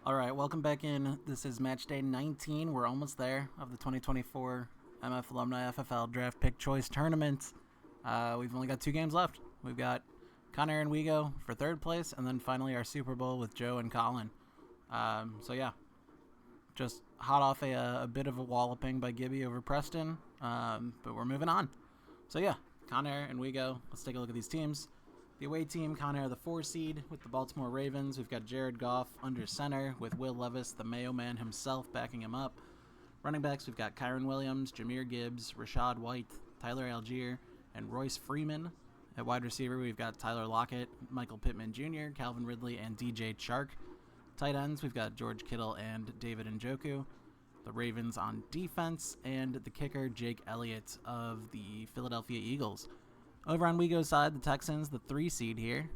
All right, welcome back in. This is match day 19. We're almost there of the 2024 MF Alumni FFL Draft Pick Choice Tournament. We've only got 2 games left. We've got Conair and Wego for 3rd place, and then finally our Super Bowl with Joe and Colin. So yeah, just hot off a bit of a walloping by Gibby over Preston, but we're moving on. So yeah, Conair and Wego. Let's take a look at these teams. The away team, Conair, the 4 seed with the Baltimore Ravens. We've got Jared Goff under center with Will Levis, the Mayo Man himself, backing him up. Running backs, we've got Kyron Williams, Jameer Gibbs, Rashad White, Tyler Algier, and Royce Freeman. At wide receiver, we've got Tyler Lockett, Michael Pittman Jr., Calvin Ridley, and DJ Chark. Tight ends, we've got George Kittle and David Njoku. The Ravens on defense, and the kicker, Jake Elliott of the Philadelphia Eagles. Over on Wego's side, the Texans, the 3 seed here.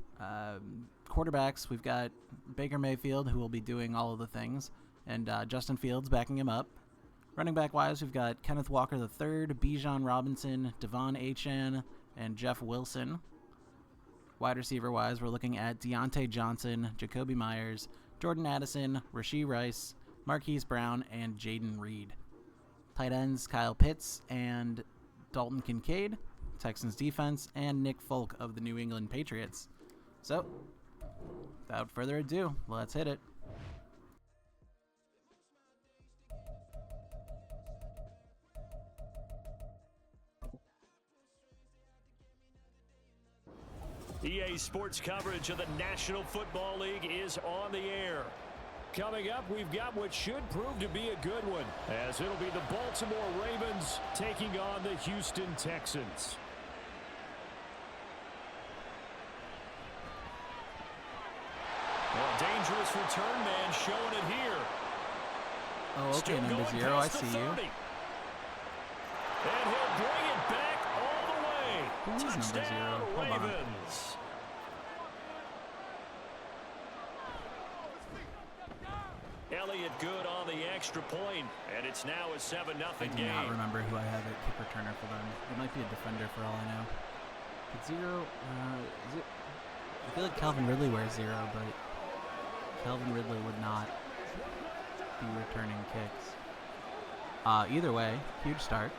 Quarterbacks, we've got Baker Mayfield, who will be doing all of the things, and Justin Fields backing him up. Running back-wise, we've got Kenneth Walker III, Bijan Robinson, Devon Achane, and Jeff Wilson. Wide receiver-wise, we're looking at Deontay Johnson, Jacoby Myers, Jordan Addison, Rashee Rice, Marquise Brown, and Jaden Reed. Tight ends, Kyle Pitts and Dalton Kincaid. Texans defense, and Nick Folk of the New England Patriots. So, without further ado, let's hit it. EA Sports coverage of the National Football League is on the air. Coming up, we've got what should prove to be a good one, as it'll be the Baltimore Ravens taking on the Houston Texans. Well, dangerous return man showing it here. Oh, okay, Still number going 0, I past the see 30. you. And he'll bring it back all the way. Who is number 0? Touchdown, Hold on. Ravens. Elliott good on the extra point, and it's now a 7-0 I do game. not remember who I have at kick returner for them. It might be a defender for all I know. But 0, is it? I feel like Calvin Ridley wears 0, but Calvin Ridley would not be returning kicks. Either way, huge start.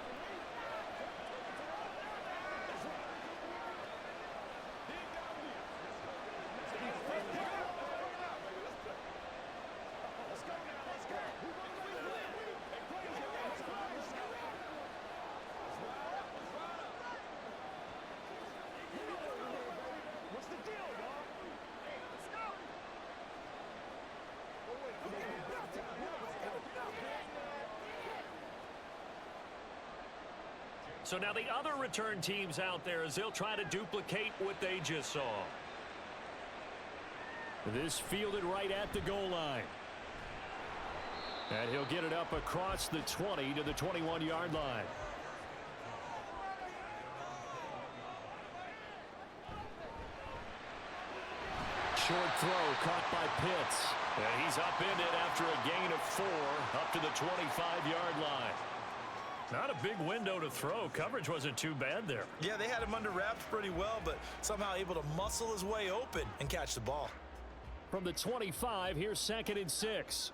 So now the other return teams out there as they'll try to duplicate what they just saw. This fielded right at the goal line. And he'll get it up across the 20 to the 21-yard line. Short throw caught by Pitts. And he's upended after a gain of 4 up to the 25-yard line. Not a big window to throw. Coverage wasn't too bad there. Yeah, they had him under wraps pretty well, but somehow able to muscle his way open and catch the ball. From the 25, here's 2nd and 6.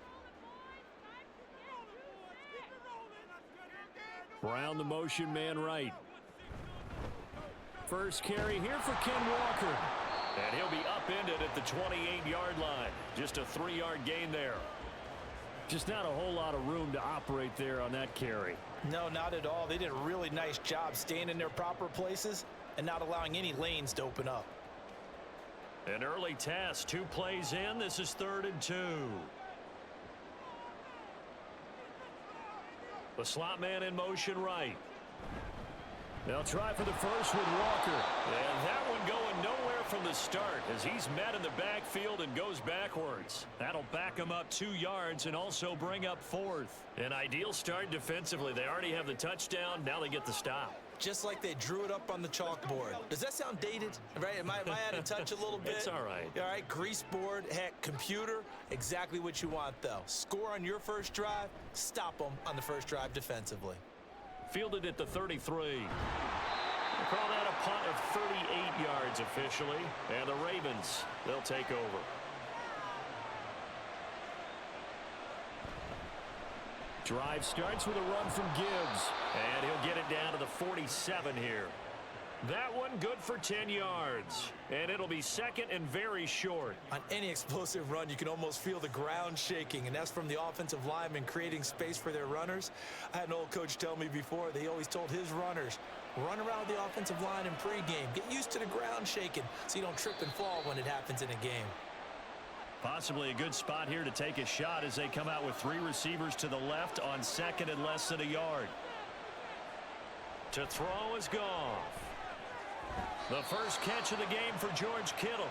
Brown the motion man right. First carry here for Ken Walker. And he'll be upended at the 28-yard line. Just a 3-yard gain there. Just not a whole lot of room to operate there on that carry. No, not at all. They did a really nice job staying in their proper places and not allowing any lanes to open up. An early test, 2 plays in. This is 3rd and 2. The slot man in motion right. They'll try for the first with Walker. And that one going nowhere from the start as he's met in the backfield and goes backwards. That'll back him up 2 yards and also bring up 4th. An ideal start defensively. They already have the touchdown. Now they get the stop. Just like they drew it up on the chalkboard. Does that sound dated? Right? Am I out of touch a little bit? It's all right. All right, grease board, heck, computer, exactly what you want, though. Score on your first drive, stop them on the first drive defensively. Fielded at the 33. They call that a punt of 38 yards officially. And the Ravens, they'll take over. Drive starts with a run from Gibbs, and he'll get it down to the 47 here. That one good for 10 yards, and it'll be second and very short. On any explosive run, you can almost feel the ground shaking, and that's from the offensive linemen creating space for their runners. I had an old coach tell me before, they always told his runners, run around the offensive line in pregame. Get used to the ground shaking so you don't trip and fall when it happens in a game. Possibly a good spot here to take a shot as they come out with 3 receivers to the left on second and less than a yard. To throw is Goff. The first catch of the game for George Kittle.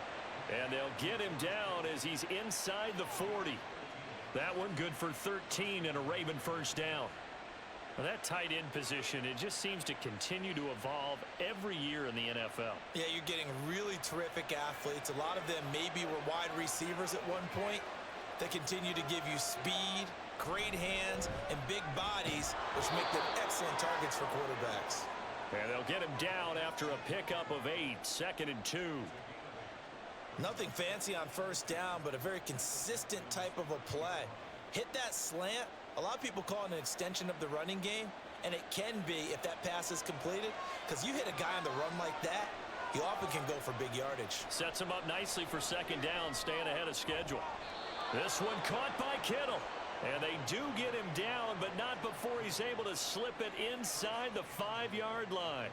And they'll get him down as he's inside the 40. That one good for 13 and a Raven first down. Well, that tight end position, it just seems to continue to evolve every year in the NFL. Yeah, you're getting really terrific athletes. A lot of them maybe were wide receivers at one point. They continue to give you speed, great hands, and big bodies, which make them excellent targets for quarterbacks. And they'll get him down after a pickup of 8, second and 2. Nothing fancy on first down, but a very consistent type of a play. Hit that slant. A lot of people call it an extension of the running game, and it can be if that pass is completed, because you hit a guy on the run like that, he often can go for big yardage. Sets him up nicely for second down, staying ahead of schedule. This one caught by Kittle. And they do get him down, but not before he's able to slip it inside the 5-yard line.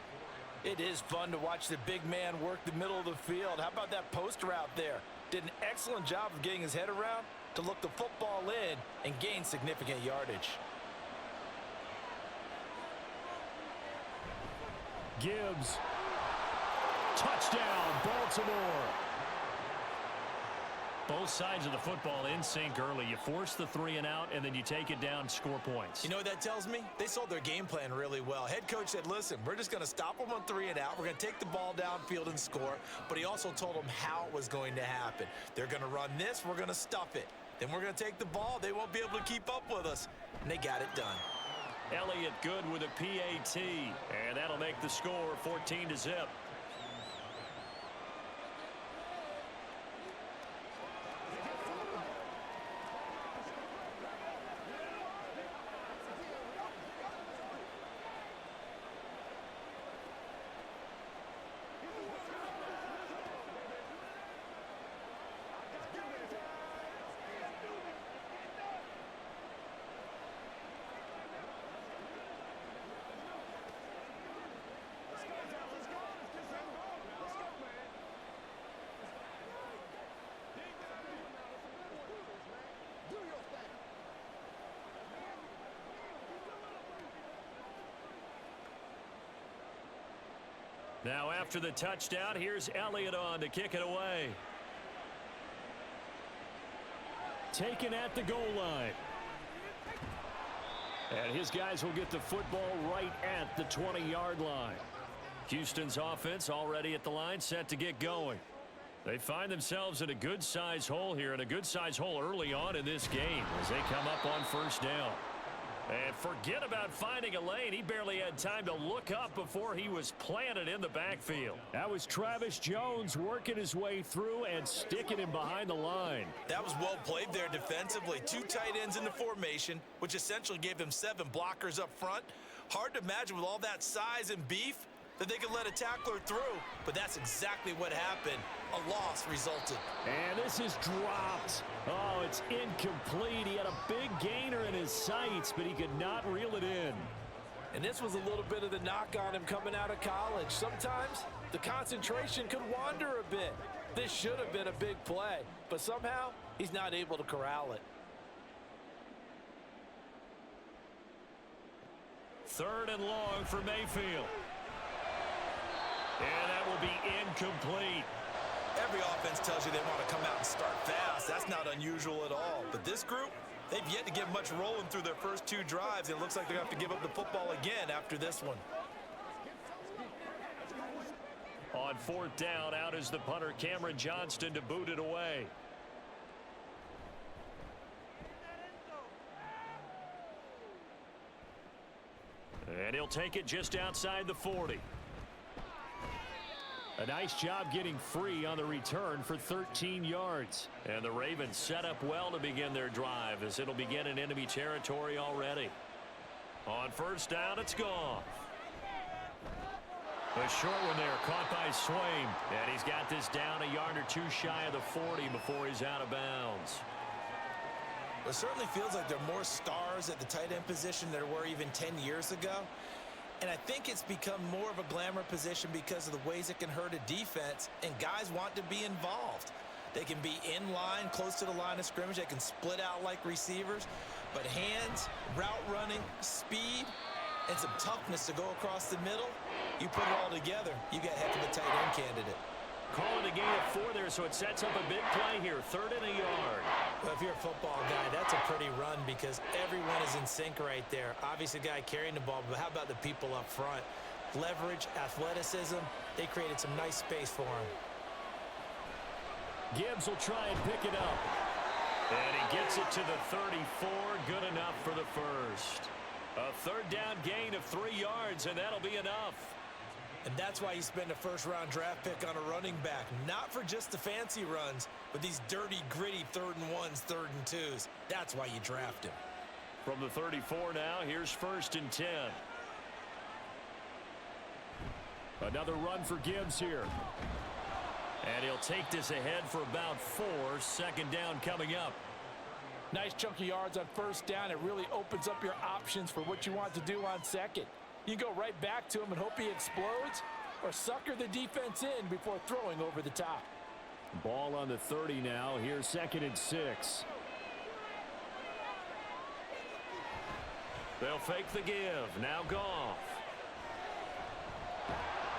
It is fun to watch the big man work the middle of the field. How about that poster out there? Did an excellent job of getting his head around to look the football in and gain significant yardage. Gibbs. Touchdown, Baltimore. Both sides of the football in sync early. You force the 3 and out, and then you take it down, score points. You know what that tells me? They sold their game plan really well. Head coach said, listen, we're just going to stop them on 3 and out. We're going to take the ball downfield and score. But he also told them how it was going to happen. They're going to run this. We're going to stuff it. Then we're going to take the ball. They won't be able to keep up with us. And they got it done. Elliott good with a PAT. And that'll make the score 14-0. Now after the touchdown, here's Elliott on to kick it away. Taken at the goal line. And his guys will get the football right at the 20-yard line. Houston's offense already at the line, set to get going. They find themselves in a good-sized hole here, and a good-sized hole early on in this game as they come up on first down. And forget about finding a lane. He barely had time to look up before he was planted in the backfield. That was Travis Jones working his way through and sticking him behind the line. That was well played there defensively. 2 tight ends in the formation, which essentially gave them 7 blockers up front. Hard to imagine with all that size and beef that they could let a tackler through, but that's exactly what happened. A loss resulted. And this is dropped. Oh, it's incomplete. He had a big gainer in his sights, but he could not reel it in. And this was a little bit of the knock on him coming out of college. Sometimes the concentration could wander a bit. This should have been a big play, but somehow he's not able to corral it. 3rd and long for Mayfield. And that will be incomplete. Every offense tells you they want to come out and start fast. That's not unusual at all. But this group, they've yet to get much rolling through their first 2 drives. It looks like they're going to have to give up the football again after this one. On 4th down, out is the punter Cameron Johnston to boot it away. And he'll take it just outside the 40. A nice job getting free on the return for 13 yards. And the Ravens set up well to begin their drive as it'll begin in enemy territory already. On first down, it's gone. A short one there, caught by Swain. And he's got this down a yard or two shy of the 40 before he's out of bounds. It certainly feels like there are more stars at the tight end position than there were even 10 years ago. And I think it's become more of a glamour position because of the ways it can hurt a defense, and guys want to be involved. They can be in line, close to the line of scrimmage. They can split out like receivers. But hands, route running, speed, and some toughness to go across the middle, you put it all together, you got a heck of a tight end candidate. Calling a gain of 4 there, so it sets up a big play here. 3rd and a yard. Well, if you're a football guy, that's a pretty run because everyone is in sync right there. Obviously, the guy carrying the ball, but how about the people up front? Leverage, athleticism, they created some nice space for him. Gibbs will try and pick it up. And he gets it to the 34. Good enough for the first. A 3rd down gain of 3 yards, and that'll be enough. And that's why you spend a first-round draft pick on a running back. Not for just the fancy runs, but these dirty, gritty 3rd and 1s, 3rd and 2s. That's why you draft him. From the 34 now, here's 1st and 10. Another run for Gibbs here. And he'll take this ahead for about 4. 2nd down coming up. Nice chunk of yards on first down. It really opens up your options for what you want to do on second. You go right back to him and hope he explodes, or sucker the defense in before throwing over the top. Ball on the 30 now. Here's 2nd and 6. They'll fake the give. Now Goff.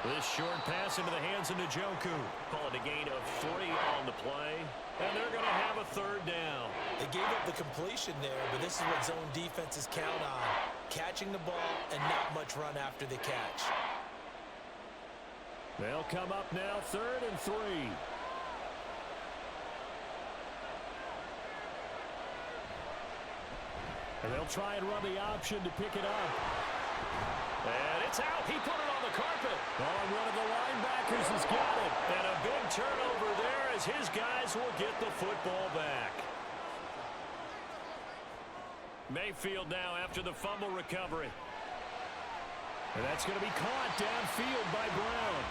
This short pass into the hands of Njoku. Call it a gain of 3 on the play. And they're going to have a 3rd down. They gave up the completion there, but this is what zone defenses count on. Catching the ball and not much run after the catch. They'll come up now 3rd and 3. And they'll try and run the option to pick it up. And it's out. He put it on the carpet. Oh, one of the linebackers has got it. And a big turnover there as his guys will get the football back. Mayfield now after the fumble recovery. And that's going to be caught downfield by Brown.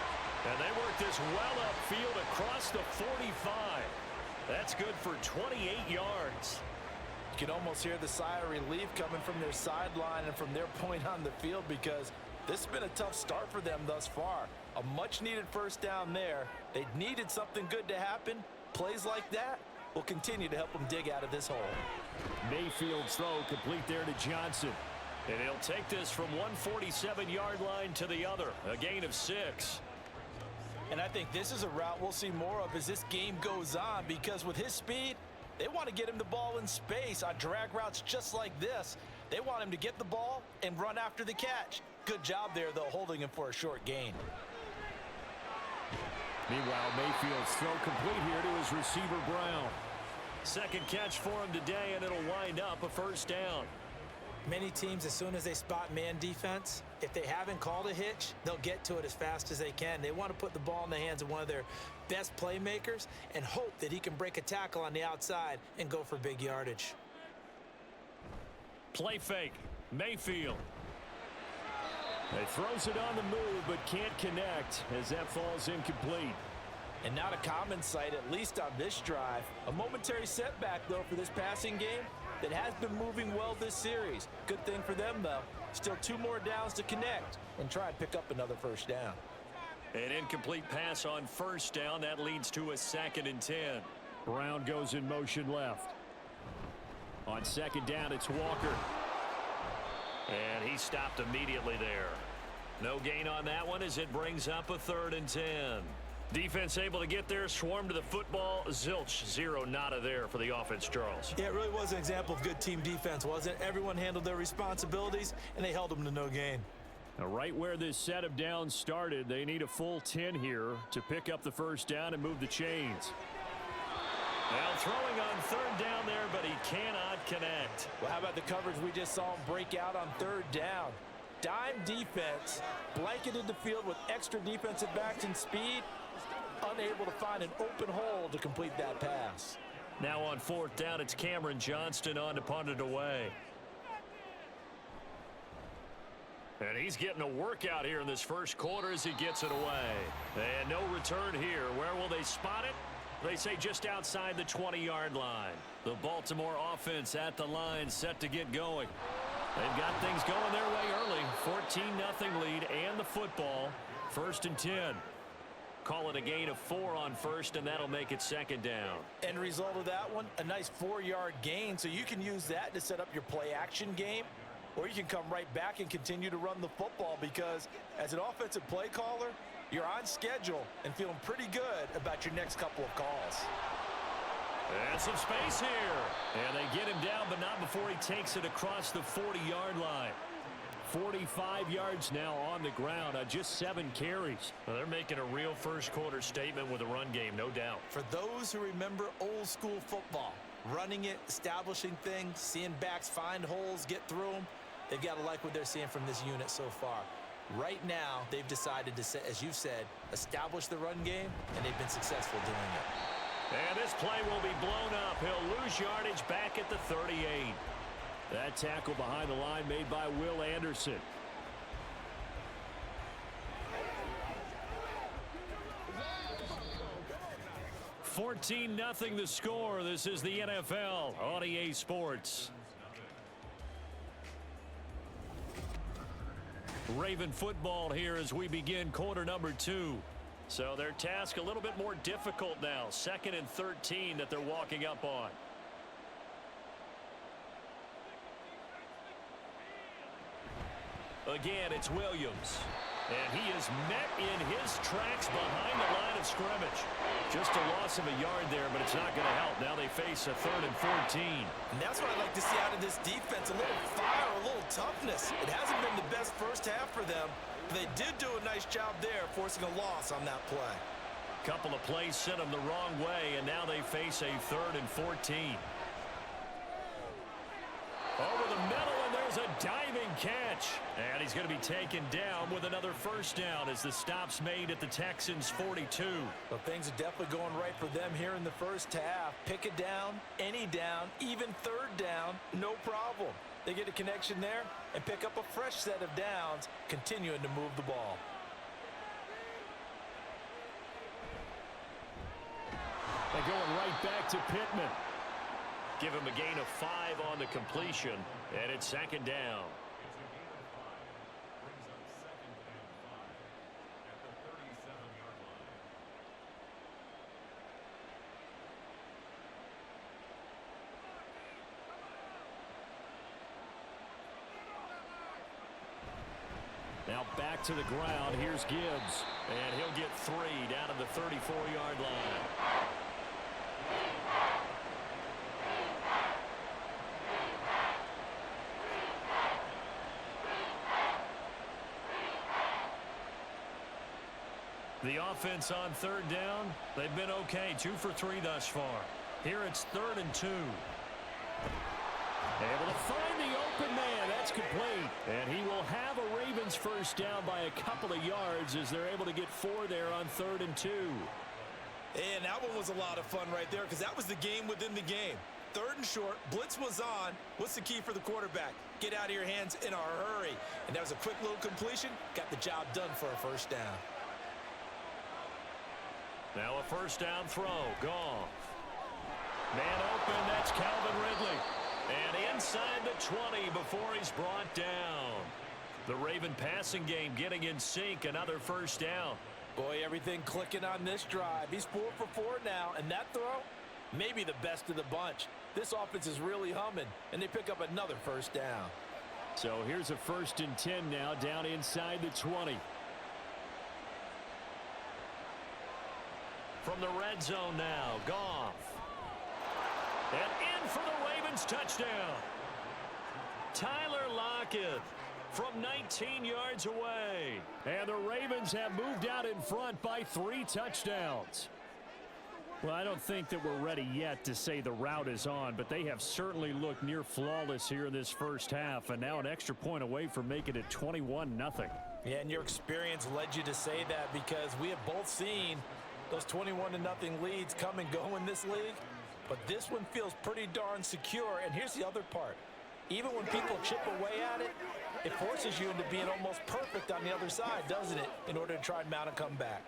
And they work this well upfield across the 45. That's good for 28 yards. You can almost hear the sigh of relief coming from their sideline and from their point on the field because this has been a tough start for them thus far. A much-needed first down there. They needed something good to happen. Plays like that will continue to help them dig out of this hole. Mayfield's throw complete there to Johnson. And he'll take this from 147-yard line to the other. A gain of 6. And I think this is a route we'll see more of as this game goes on because with his speed, they want to get him the ball in space on drag routes just like this. They want him to get the ball and run after the catch. Good job there, though, holding him for a short gain. Meanwhile, Mayfield's throw complete here to his receiver, Brown. 2nd catch for him today, and it'll wind up a 1st down. Many teams, as soon as they spot man defense, if they haven't called a hitch, they'll get to it as fast as they can. They want to put the ball in the hands of one of their best playmakers and hope that he can break a tackle on the outside and go for big yardage. Play fake. Mayfield. He throws it on the move but can't connect as that falls incomplete. And not a common sight, at least on this drive. A momentary setback, though, for this passing game that has been moving well this series. Good thing for them, though. Still 2 more downs to connect and try and pick up another first down. An incomplete pass on first down. That leads to a 2nd and 10. Brown goes in motion left. On 2nd down, it's Walker. And he stopped immediately there. No gain on that one as it brings up a 3rd and 10. Defense able to get there, swarm to the football. Zilch, 0 nada there for the offense, Charles. Yeah, it really was an example of good team defense, wasn't it? Everyone handled their responsibilities, and they held them to no gain. Now, right where this set of downs started, they need a full 10 here to pick up the first down and move the chains. Now throwing on 3rd down there, but he cannot connect. Well, how about the coverage we just saw him break out on 3rd down? Dime defense, blanketed the field with extra defensive backs and speed, unable to find an open hole to complete that pass. Now on 4th down, it's Cameron Johnston on to punt it away. And he's getting a workout here in this first quarter as he gets it away. And no return here. Where will they spot it? They say just outside the 20-yard line. The Baltimore offense at the line, set to get going. They've got things going their way early. 14-0 lead and the football. 1st and 10. Call it a gain of 4 on 1st, and that'll make it 2nd down. End result of that one, a nice 4-yard gain, so you can use that to set up your play-action game, or you can come right back and continue to run the football because as an offensive play caller, you're on schedule and feeling pretty good about your next couple of calls. And some space here. And they get him down, but not before he takes it across the 40-yard line. 45 yards now on the ground on just 7 carries. Well, they're making a real first quarter statement with a run game, no doubt. For those who remember old school football, running it, establishing things, seeing backs find holes, get through them, they've got to like what they're seeing from this unit so far. Right now, they've decided to, as you said, establish the run game, and they've been successful doing it. And this play will be blown up. He'll lose yardage back at the 38. That tackle behind the line made by Will Anderson. $14-0 the score. This is the NFL on EA Sports. Raven football here as we begin quarter number 2. So their task a little bit more difficult now. 2nd and 13 that they're walking up on. Again, it's Williams. And he is met in his tracks behind the line of scrimmage. Just a loss of a yard there, but it's not going to help. Now they face a 3rd and 14. And that's what I like to see out of this defense. A little fire, a little toughness. It hasn't been the best first half for them, but they did do a nice job there, forcing a loss on that play. Couple of plays sent them the wrong way, and now they face a 3rd and 14. Over the middle, and there's a diving catch. And he's going to be taken down with another first down as the stop's made at the Texans' 42. Well, things are definitely going right for them here in the first half. Pick it down, any down, even 3rd down, no problem. They get a connection there and pick up a fresh set of downs, continuing to move the ball. They're going right back to Pittman. Give him a gain of 5 on the completion, and it's 2nd down. Now back to the ground. Here's Gibbs, and he'll get 3 down at the 34-yard line. The offense on 3rd down, they've been okay. 2 for 3 thus far. Here it's 3rd and 2. Able to find the open man. That's complete. And he will have a Ravens first down by a couple of yards as they're able to get 4 there on 3rd and 2. And that one was a lot of fun right there because that was the game within the game. 3rd and short, blitz was on. What's the key for the quarterback? Get out of your hands in a hurry. And that was a quick little completion. Got the job done for a first down. Now a first down throw. Goff. Man open. That's Calvin Ridley. And inside the 20 before he's brought down. The Raven passing game getting in sync. Another first down. Boy, everything clicking on this drive. He's 4 for 4 now. And that throw, maybe the best of the bunch. This offense is really humming. And they pick up another first down. So here's a 1st and 10 now down inside the 20. From the red zone now, Goff. And in for the Ravens touchdown. Tyler Lockett from 19 yards away. And the Ravens have moved out in front by 3 touchdowns. Well, I don't think that we're ready yet to say the route is on, but they have certainly looked near flawless here in this first half, and now an extra point away from making it 21-0. Yeah, and your experience led you to say that because we have both seen those 21-0 leads come and go in this league. But this one feels pretty darn secure. And here's the other part. Even when people chip away at it, it forces you into being almost perfect on the other side, doesn't it, in order to try and mount a comeback.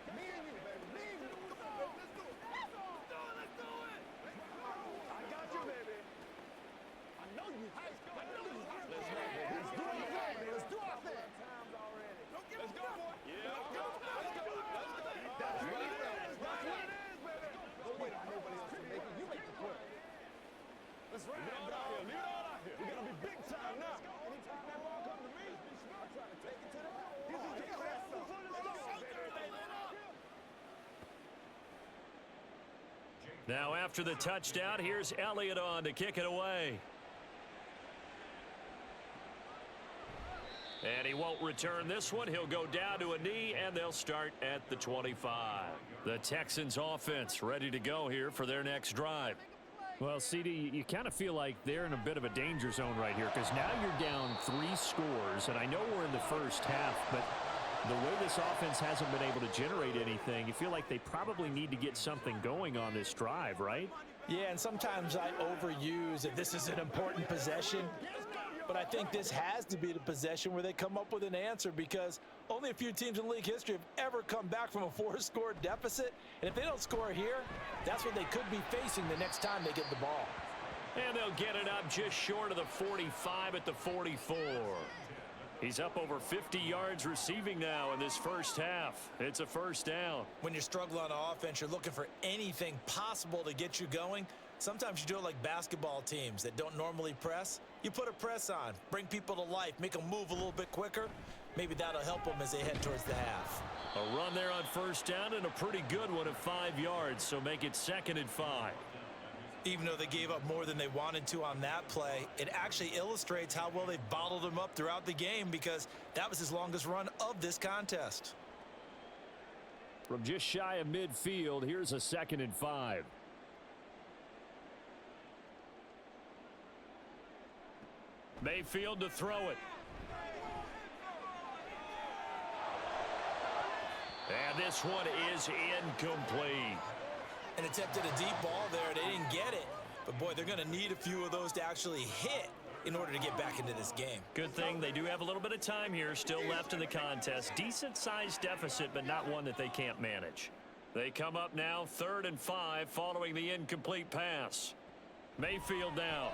Now after the touchdown, here's Elliott on to kick it away. And he won't return this one. He'll go down to a knee, and they'll start at the 25. The Texans offense ready to go here for their next drive. Well, CD, you kind of feel like they're in a bit of a danger zone right here because now you're down 3 scores, and I know we're in the first half, but the way this offense hasn't been able to generate anything, you feel like they probably need to get something going on this drive, right? Yeah, and sometimes I overuse that this is an important possession. But I think this has to be the possession where they come up with an answer because only a few teams in league history have ever come back from a 4-score deficit. And if they don't score here, that's what they could be facing the next time they get the ball. And they'll get it up just short of the 45 at the 44. He's up over 50 yards receiving now in this first half. It's a first down. When you're struggling on offense, you're looking for anything possible to get you going. Sometimes you do it like basketball teams that don't normally press. You put a press on, bring people to life, make them move a little bit quicker. Maybe that'll help them as they head towards the half. A run there on first down and a pretty good one at 5 yards, so make it 2nd and 5. Even though they gave up more than they wanted to on that play, it actually illustrates how well they've bottled them up throughout the game because that was his longest run of this contest. From just shy of midfield, here's a 2nd and 5. Mayfield to throw it. And this one is incomplete. And attempted a deep ball there. They didn't get it. But, boy, they're going to need a few of those to actually hit in order to get back into this game. Good thing they do have a little bit of time here still left in the contest. Decent-sized deficit, but not one that they can't manage. They come up now 3rd and 5 following the incomplete pass. Mayfield now.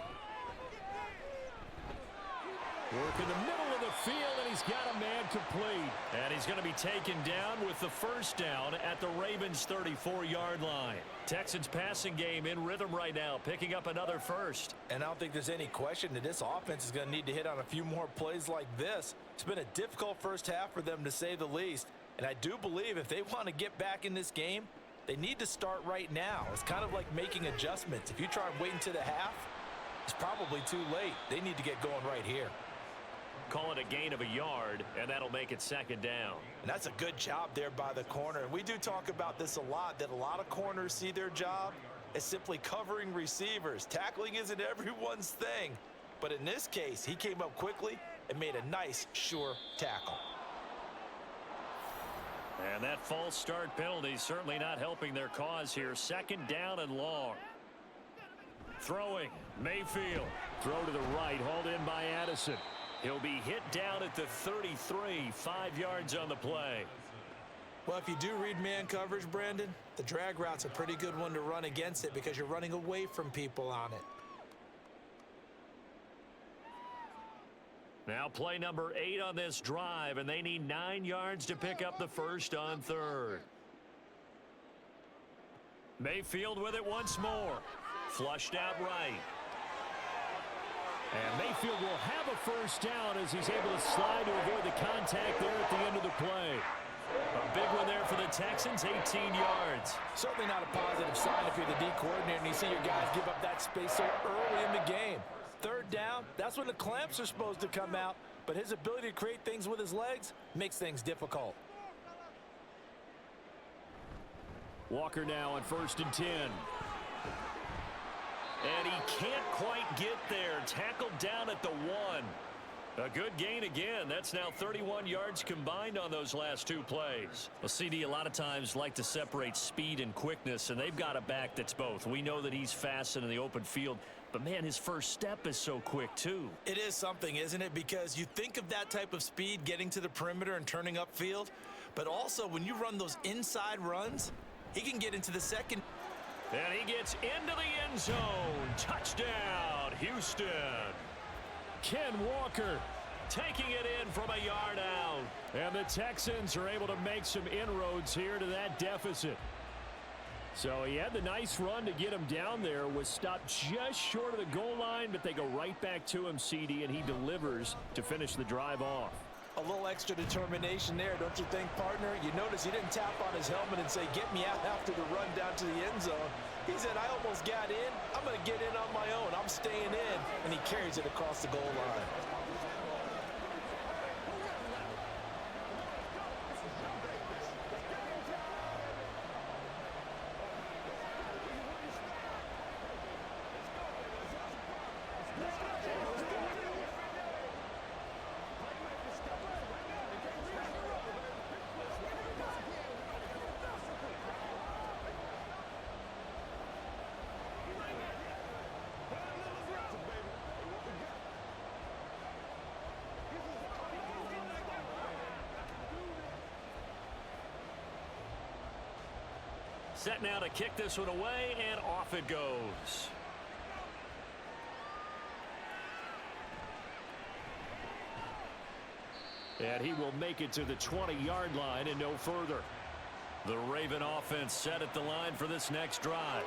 Work in the middle of the field, and he's got a man complete. And he's going to be taken down with the first down at the Ravens' 34-yard line. Texans passing game in rhythm right now, picking up another first. And I don't think there's any question that this offense is going to need to hit on a few more plays like this. It's been a difficult first half for them, to say the least. And I do believe if they want to get back in this game, they need to start right now. It's kind of like making adjustments. If you try and wait until the half, it's probably too late. They need to get going right here. Call it a gain of a yard, and that'll make it 2nd down. And that's a good job there by the corner. And we do talk about this a lot, that a lot of corners see their job as simply covering receivers. Tackling isn't everyone's thing. But in this case, he came up quickly and made a nice, sure tackle. And that false start penalty certainly not helping their cause here. 2nd down and long. Throwing, Mayfield. Throw to the right, hauled in by Addison. He'll be hit down at the 33, 5 yards on the play. Well, if you do read man coverage, Brandon, the drag route's a pretty good one to run against it because you're running away from people on it. Now play number 8 on this drive, and they need 9 yards to pick up the first on 3rd. Mayfield with it once more. Flushed out right. And Mayfield will have a first down as he's able to slide to avoid the contact there at the end of the play. A big one there for the Texans, 18 yards. Certainly not a positive sign if you're the D coordinator and you see your guys give up that space so early in the game. 3rd down, that's when the clamps are supposed to come out, but his ability to create things with his legs makes things difficult. Walker now on 1st and 10. And he can't quite get there. Tackled down at the 1. A good gain again. That's now 31 yards combined on those last 2 plays. Well, CD a lot of times like to separate speed and quickness, and they've got a back that's both. We know that he's fast and in the open field, but man, his first step is so quick too. It is something, isn't it? Because you think of that type of speed getting to the perimeter and turning upfield, but also when you run those inside runs, he can get into the second. And he gets into the end zone. Touchdown, Houston. Ken Walker taking it in from a yard out. And the Texans are able to make some inroads here to that deficit. So he had the nice run to get him down there, was stopped just short of the goal line, but they go right back to him, CD, and he delivers to finish the drive off. A little extra determination there, don't you think, partner? You notice he didn't tap on his helmet and say, get me out after the run down to the end zone. He said, I almost got in. I'm going to get in on my own. I'm staying in. And he carries it across the goal line. Set now to kick this one away, and off it goes. And he will make it to the 20-yard line and no further. The Raven offense set at the line for this next drive.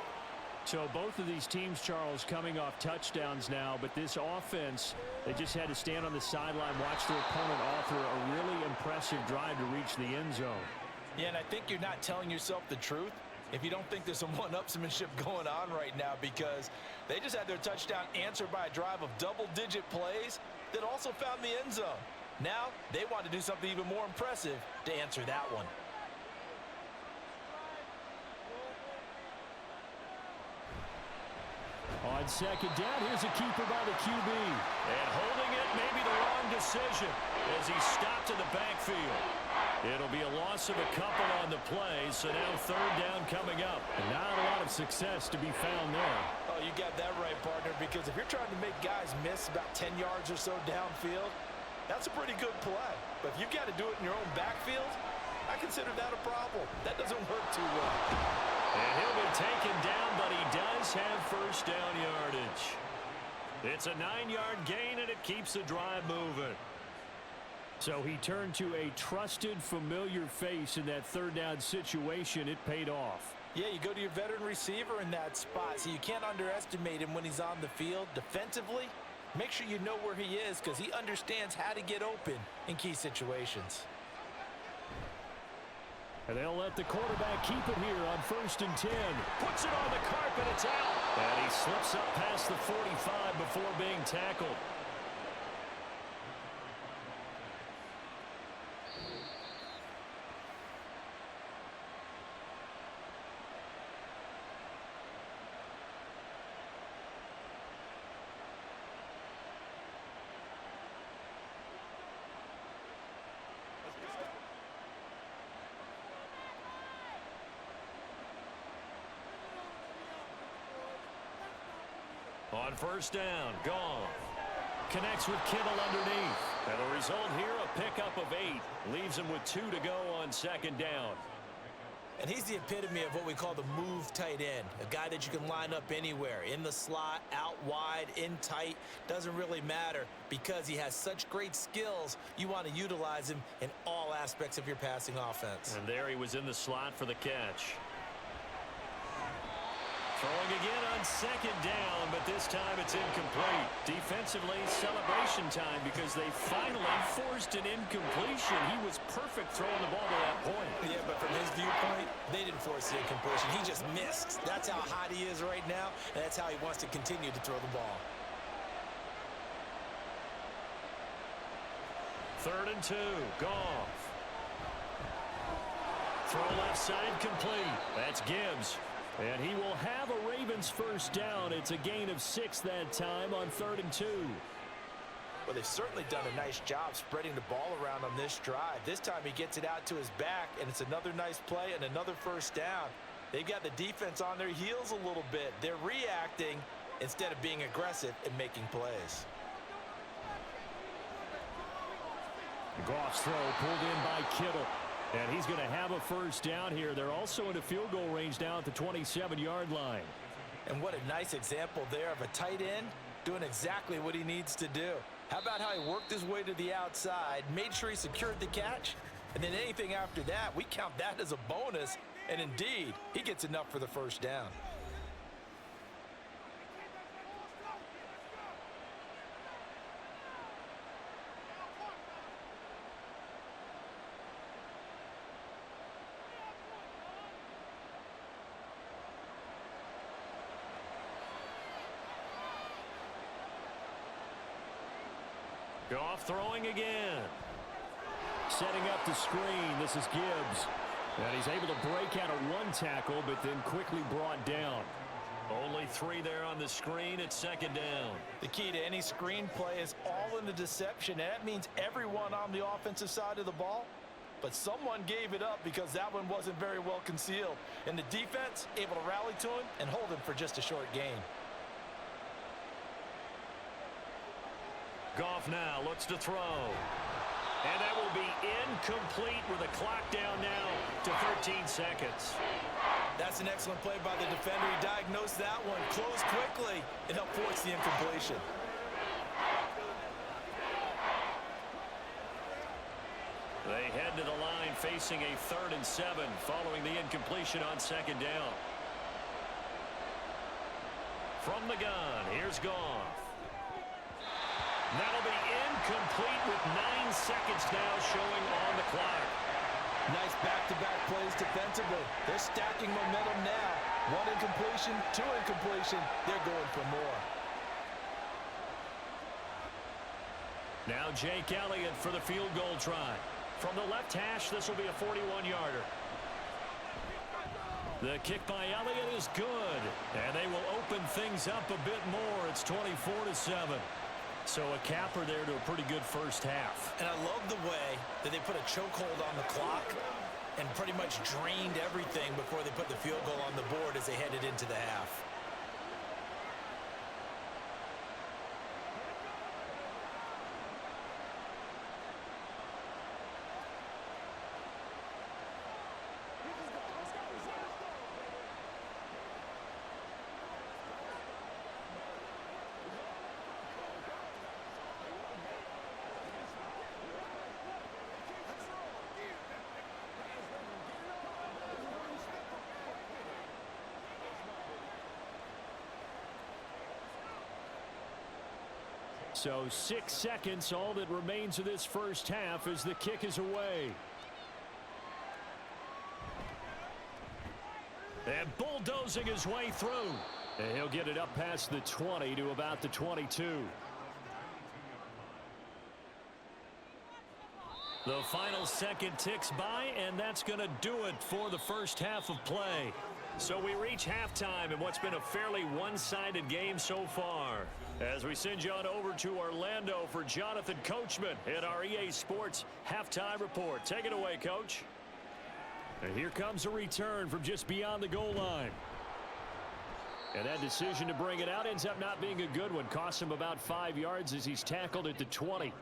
So both of these teams, Charles, coming off touchdowns now, but this offense, they just had to stand on the sideline, watch their opponent offer a really impressive drive to reach the end zone. Yeah, and I think you're not telling yourself the truth if you don't think there's some one-upsmanship going on right now, because they just had their touchdown answered by a drive of double-digit plays that also found the end zone. Now they want to do something even more impressive to answer that one. On second down, here's a keeper by the QB. And holding it may be the wrong decision as he stopped in the backfield. It'll be a loss of a couple on the play, so now third down coming up. And not a lot of success to be found there. Oh, you got that right, partner, because if you're trying to make guys miss about 10 yards or so downfield, that's a pretty good play. But if you've got to do it in your own backfield, I consider that a problem. That doesn't work too well. And he'll be taken down, but he does have first down yardage. It's a 9-yard gain, and it keeps the drive moving. So he turned to a trusted, familiar face in that third down situation. It paid off. Yeah, you go to your veteran receiver in that spot, so you can't underestimate him when he's on the field. Defensively, make sure you know where he is, because he understands how to get open in key situations. And they'll let the quarterback keep it here on 1st and 10. Puts it on the carpet, it's out. And he slips up past the 45 before being tackled. On first down, Goff connects with Kittle underneath. And the result here, a pickup of 8. Leaves him with 2 to go on second down. And he's the epitome of what we call the move tight end. A guy that you can line up anywhere. In the slot, out wide, in tight. Doesn't really matter, because he has such great skills. You want to utilize him in all aspects of your passing offense. And there he was in the slot for the catch. Throwing again on second down, but this time it's incomplete. Defensively, celebration time, because they finally forced an incompletion. He was perfect throwing the ball to that point. Yeah, but from his viewpoint, they didn't force the incompletion. He just missed. That's how hot he is right now, and that's how he wants to continue to throw the ball. 3rd and 2, Goff. Throw left side complete. That's Gibbs. And he will have a Ravens first down. It's a gain of 6 that time on 3rd and 2. Well, they've certainly done a nice job spreading the ball around on this drive. This time he gets it out to his back, and it's another nice play and another first down. They've got the defense on their heels a little bit. They're reacting instead of being aggressive and making plays. Goff's throw pulled in by Kittle. And he's going to have a first down here. They're also in a field goal range now at the 27-yard line. And what a nice example there of a tight end doing exactly what he needs to do. How about how he worked his way to the outside, made sure he secured the catch, and then anything after that, we count that as a bonus. And indeed, he gets enough for the first down. Goff throwing again. Setting up the screen. This is Gibbs. And he's able to break out of one tackle, but then quickly brought down. Only 3 there on the screen at 2nd down. The key to any screen play is all in the deception. And that means everyone on the offensive side of the ball. But someone gave it up because that one wasn't very well concealed. And the defense able to rally to him and hold him for just a short gain. Goff now looks to throw. And that will be incomplete with a clock down now to 13 seconds. That's an excellent play by the defender. He diagnosed that one, closed quickly, and helped force the incompletion. They head to the line facing a 3rd and 7 following the incompletion on 2nd down. From the gun, here's Goff. That'll be incomplete with 9 seconds now showing on the clock. Nice back-to-back plays defensively. They're stacking momentum now. 1 incompletion, 2 incompletion. They're going for more. Now Jake Elliott for the field goal try. From the left hash, this will be a 41-yarder. The kick by Elliott is good. And they will open things up a bit more. It's 24-7. So a capper there to a pretty good first half. And I love the way that they put a chokehold on the clock and pretty much drained everything before they put the field goal on the board as they headed into the half. So 6 seconds, all that remains of this first half as the kick is away. And bulldozing his way through. And he'll get it up past the 20 to about the 22. The final second ticks by, and that's going to do it for the first half of play. So we reach halftime in what's been a fairly one-sided game so far. As we send you on over to Orlando for Jonathan Coachman in our EA Sports Halftime Report. Take it away, Coach. And here comes a return from just beyond the goal line. And that decision to bring it out ends up not being a good one. Costs him about 5 yards as he's tackled at the 20.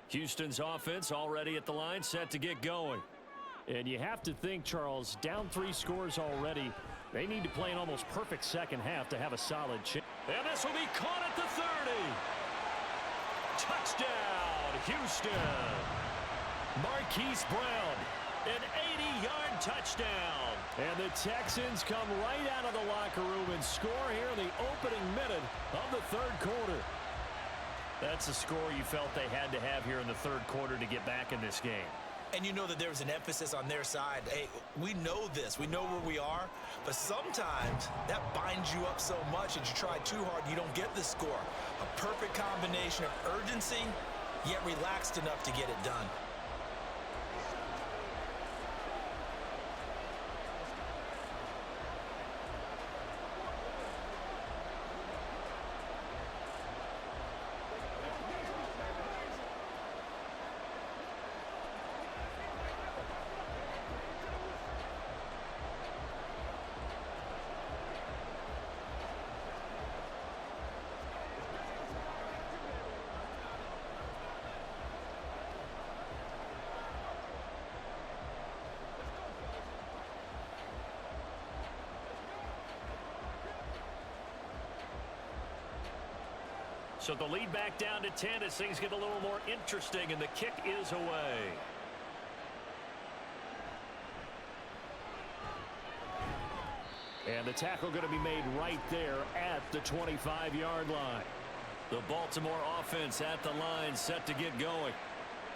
Houston's offense already at the line, set to get going. And you have to think, Charles, down 3 scores already. They need to play an almost perfect second half to have a solid chance. And this will be caught at the 30. Touchdown, Houston. Marquise Brown, an 80-yard touchdown. And the Texans come right out of the locker room and score here in the opening minute of the 3rd quarter. That's a score you felt they had to have here in the 3rd quarter to get back in this game. And you know that there's an emphasis on their side. Hey, we know this. We know where we are. But sometimes that binds you up so much that you try too hard and you don't get the score. A perfect combination of urgency, yet relaxed enough to get it done. So the lead back down to 10 as things get a little more interesting, and the kick is away. And the tackle going to be made right there at the 25-yard line. The Baltimore offense at the line, set to get going.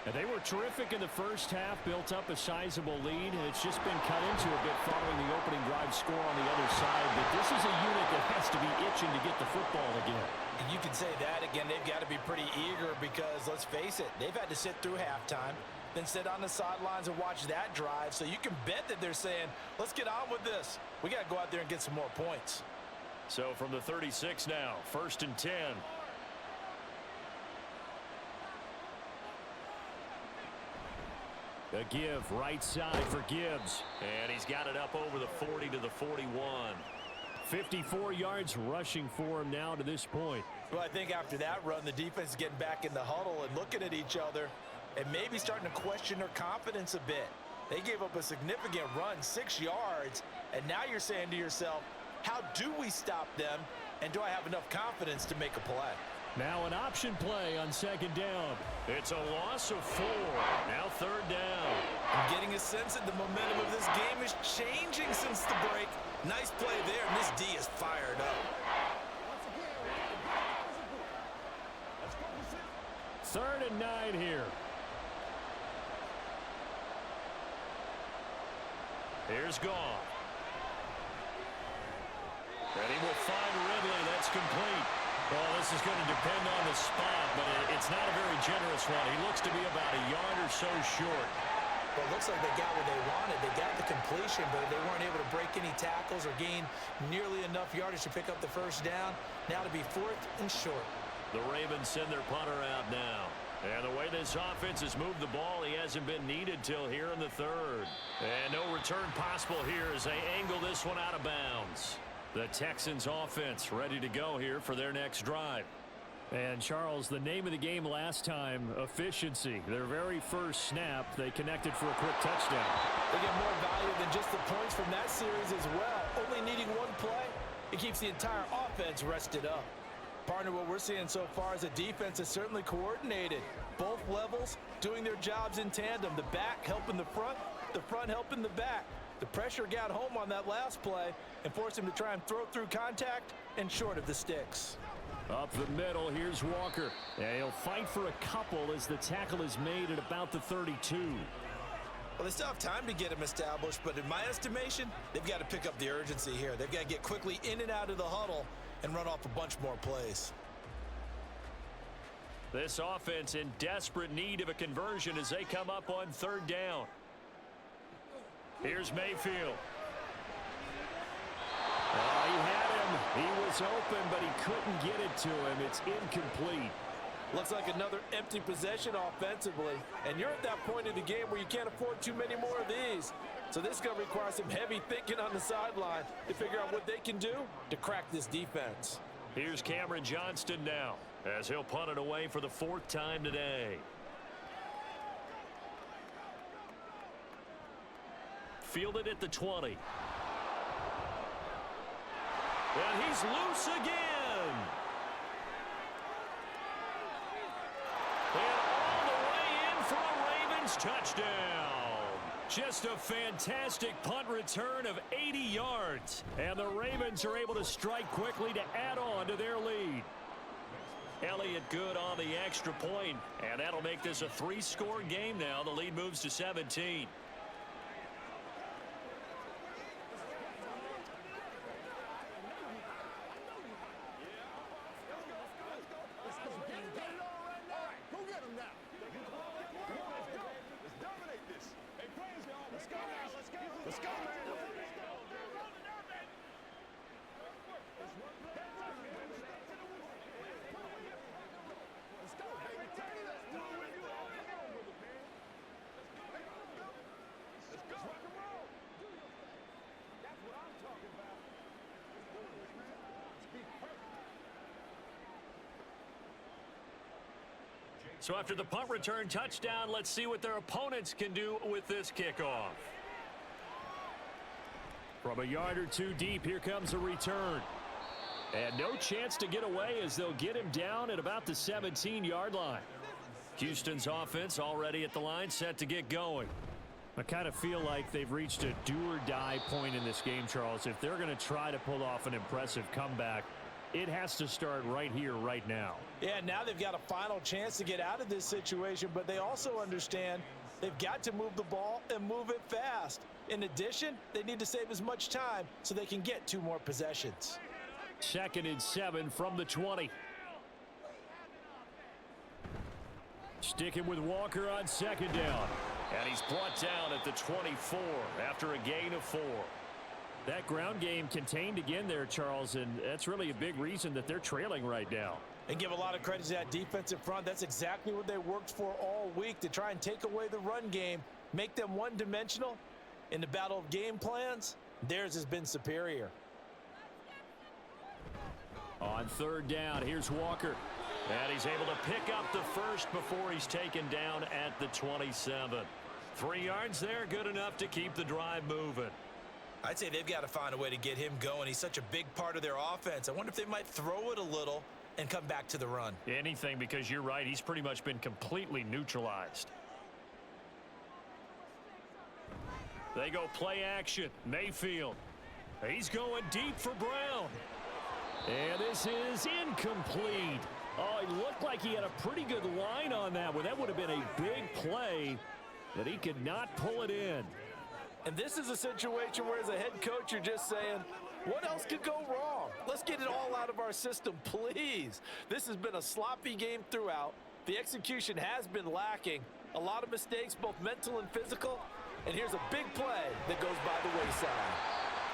And they were terrific in the first half, built up a sizable lead, and it's just been cut into a bit following the opening drive score on the other side. But this is a unit that has to be itching to get the football again. And you can say that again. They've got to be pretty eager because, let's face it, they've had to sit through halftime, then sit on the sidelines and watch that drive. So you can bet that they're saying, let's get on with this. We got to go out there and get some more points. So from the 36 now, 1st and 10. A give right side for Gibbs. And he's got it up over the 40 to the 41. 54 yards rushing for him now to this point. Well, I think after that run, the defense is getting back in the huddle and looking at each other and maybe starting to question their confidence a bit. They gave up a significant run, 6 yards, and now you're saying to yourself, how do we stop them, and do I have enough confidence to make a play? Now an option play on 2nd down. It's a loss of 4. Now 3rd down. I'm getting a sense that the momentum of this game is changing since the break. Nice play there, and this D is fired up. 3rd and 9 here. Here's Goff. And he will find Ridley. That's complete. Well, this is going to depend on the spot, but it's not a very generous one. He looks to be about a yard or so short. Well, it looks like they got what they wanted. They got the completion, but they weren't able to break any tackles or gain nearly enough yardage to pick up the 1st down. Now to be 4th and short. The Ravens send their punter out now. And the way this offense has moved the ball, he hasn't been needed till here in the 3rd. And no return possible here as they angle this one out of bounds. The Texans offense ready to go here for their next drive. And Charles, the name of the game last time, efficiency. Their very first snap, they connected for a quick touchdown. They get more value than just the points from that series as well. Only needing one play, it keeps the entire offense rested up. Partner, what we're seeing so far is a defense is certainly coordinated. Both levels doing their jobs in tandem. The back helping the front helping the back. The pressure got home on that last play and forced him to try and throw through contact and short of the sticks. Up the middle, here's Walker. And he'll fight for a couple as the tackle is made at about the 32. Well, they still have time to get him established, but in my estimation, they've got to pick up the urgency here. They've got to get quickly in and out of the huddle and run off a bunch more plays. This offense in desperate need of a conversion as they come up on 3rd down. Here's Mayfield. Oh, he had him. He was open, but he couldn't get it to him. It's incomplete. Looks like another empty possession offensively. And you're at that point in the game where you can't afford too many more of these. So this is going to require some heavy thinking on the sideline to figure out what they can do to crack this defense. Here's Cameron Johnston now as he'll punt it away for the 4th time today. Fielded at the 20. And he's loose again. And all the way in for a Ravens touchdown. Just a fantastic punt return of 80 yards. And the Ravens are able to strike quickly to add on to their lead. Elliott good on the extra point, and that'll make this a 3-score game now. The lead moves to 17. So after the punt return touchdown, let's see what their opponents can do with this kickoff. From a yard or two deep, here comes a return. And no chance to get away as they'll get him down at about the 17-yard line. Houston's offense already at the line, set to get going. I kind of feel like they've reached a do-or-die point in this game, Charles. If they're going to try to pull off an impressive comeback, it has to start right here, right now. Yeah, now they've got a final chance to get out of this situation, but they also understand they've got to move the ball and move it fast. In addition, they need to save as much time so they can get 2 more possessions. 2nd and 7 from the 20. Sticking with Walker on 2nd down. And he's brought down at the 24 after a gain of 4. That ground game contained again there, Charles, and that's really a big reason that they're trailing right now. And give a lot of credit to that defensive front. That's exactly what they worked for all week, to try and take away the run game, make them one-dimensional. In the battle of game plans, theirs has been superior. On 3rd down, here's Walker. And he's able to pick up the first before he's taken down at the 27. 3 yards there, good enough to keep the drive moving. I'd say they've got to find a way to get him going. He's such a big part of their offense. I wonder if they might throw it a little and come back to the run. Anything, because you're right, he's pretty much been completely neutralized. They go play action. Mayfield. He's going deep for Brown. And this is incomplete. Oh, he looked like he had a pretty good line on that one. That would have been a big play, but he could not pull it in. And this is a situation where, as a head coach, you're just saying, what else could go wrong? Let's get it all out of our system, please. This has been a sloppy game throughout. The execution has been lacking. A lot of mistakes, both mental and physical. And here's a big play that goes by the wayside.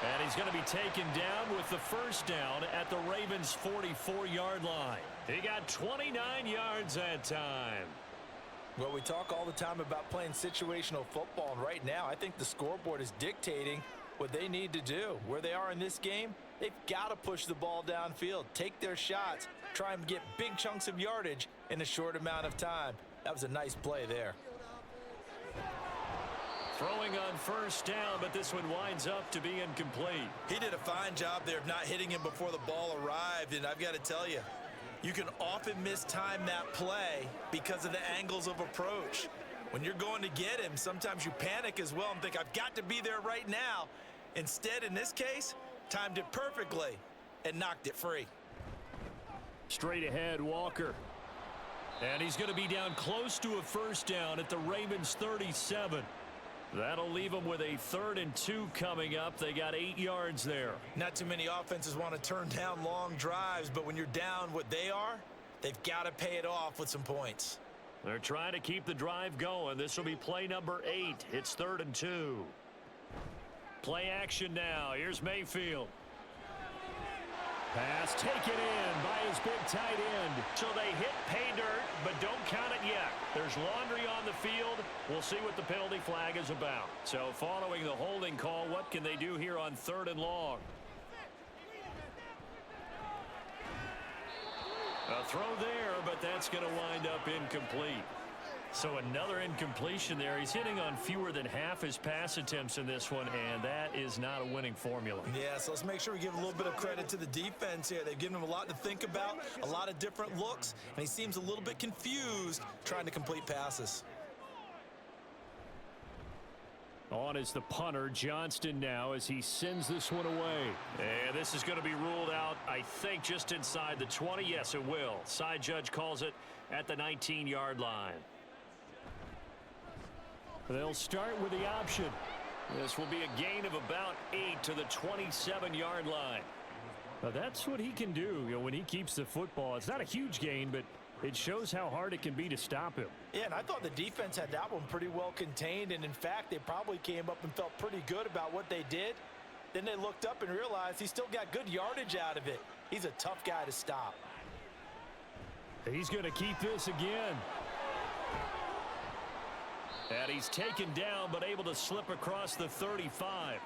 And he's going to be taken down with the 1st down at the Ravens' 44-yard line. He got 29 yards that time. Well, we talk all the time about playing situational football, and right now I think the scoreboard is dictating what they need to do. Where they are in this game, they've got to push the ball downfield, take their shots, try and get big chunks of yardage in a short amount of time. That was a nice play there. Throwing on 1st down, but this one winds up to be incomplete. He did a fine job there of not hitting him before the ball arrived, and I've got to tell you, you can often mistime that play because of the angles of approach. When you're going to get him, sometimes you panic as well and think, I've got to be there right now. Instead, in this case, timed it perfectly and knocked it free. Straight ahead, Walker. And he's going to be down close to a 1st down at the Ravens' 37. That'll leave them with a 3rd and 2 coming up. They got 8 yards there. Not too many offenses want to turn down long drives, but when you're down what they are, they've got to pay it off with some points. They're trying to keep the drive going. This will be play number 8. It's 3rd and 2. Play action now. Here's Mayfield. Pass taken in by his big tight end. So they hit pay dirt, but don't count it yet. There's laundry on the field. We'll see what the penalty flag is about. So following the holding call, what can they do here on 3rd and long? A throw there, but that's going to wind up incomplete. So another incompletion there. He's hitting on fewer than half his pass attempts in this one, and that is not a winning formula. Yeah, so let's make sure we give a little bit of credit to the defense here. They've given him a lot to think about, a lot of different looks, and he seems a little bit confused trying to complete passes. On is the punter, Johnston, now as he sends this one away. And this is going to be ruled out, I think, just inside the 20. Yes, it will. Side judge calls it at the 19-yard line. They'll start with the option. This will be a gain of about 8 to the 27-yard line. Now that's what he can do, when he keeps the football. It's not a huge gain, but it shows how hard it can be to stop him. Yeah, and I thought the defense had that one pretty well contained, and in fact, they probably came up and felt pretty good about what they did. Then they looked up and realized he still got good yardage out of it. He's a tough guy to stop. He's going to keep this again. And he's taken down, but able to slip across the 35.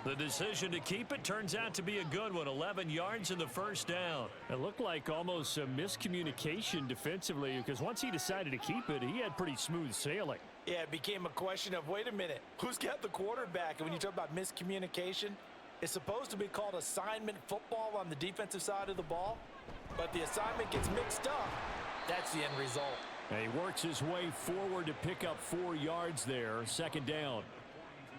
The decision to keep it turns out to be a good one. 11 yards in the 1st down. It looked like almost a miscommunication defensively, because once he decided to keep it, he had pretty smooth sailing. Yeah, it became a question of, wait a minute, who's got the quarterback? And when you talk about miscommunication, It's supposed to be called assignment football on the defensive side of the ball, but the assignment gets mixed up. That's the end result. And he works his way forward to pick up 4 yards there, second down.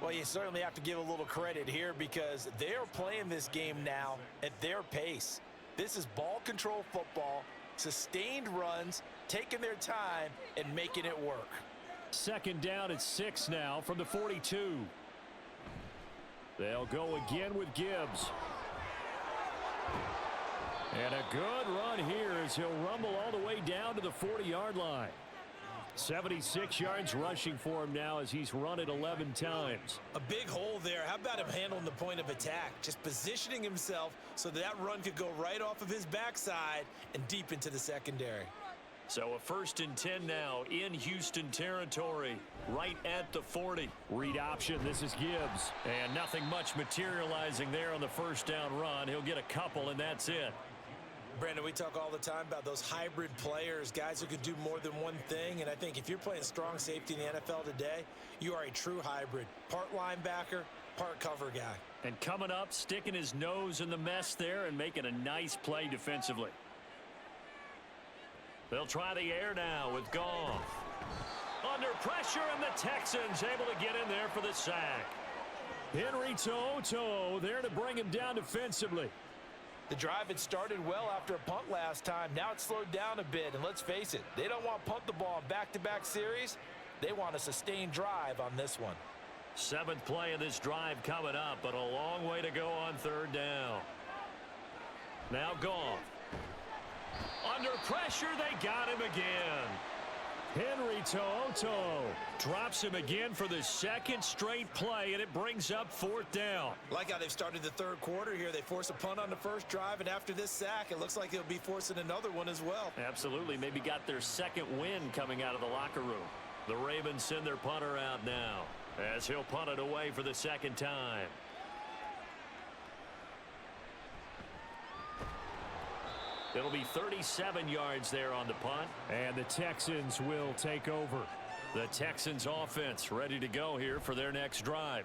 Well, you certainly have to give a little credit here because they're playing this game now at their pace. This is ball control football, sustained runs, taking their time, and making it work. Second down at 6 now from the 42. They'll go again with Gibbs. And a good run here as he'll rumble all the way down to the 40-yard line. 76 yards rushing for him now as he's run it 11 times. A big hole there. How about him handling the point of attack? Just positioning himself so that run could go right off of his backside and deep into the secondary. So a 1st and 10 now in Houston territory, right at the 40. Read option, this is Gibbs. And nothing much materializing there on the first down run. He'll get a couple, and that's it. Brandon, we talk all the time about those hybrid players, guys who can do more than one thing. And I think if you're playing strong safety in the NFL today, you are a true hybrid. Part linebacker, part cover guy. And coming up, sticking his nose in the mess there and making a nice play defensively. They'll try the air now with Goff. Under pressure, and the Texans able to get in there for the sack. Henry To'o there to bring him down defensively. The drive had started well after a punt last time. Now it's slowed down a bit, and let's face it, they don't want to punt the ball in back-to-back series. They want a sustained drive on this one. 7th play of this drive coming up, but a long way to go on 3rd down. Now Goff. Under pressure, they got him again. Henry To'o drops him again for the 2nd straight play, and it brings up 4th down. Like how they've started the 3rd quarter here. They force a punt on the first drive, and after this sack, it looks like they'll be forcing another one as well. Absolutely. Maybe got their 2nd win coming out of the locker room. The Ravens send their punter out now as he'll punt it away for the 2nd time. It'll be 37 yards there on the punt, and the Texans will take over. The Texans offense ready to go here for their next drive.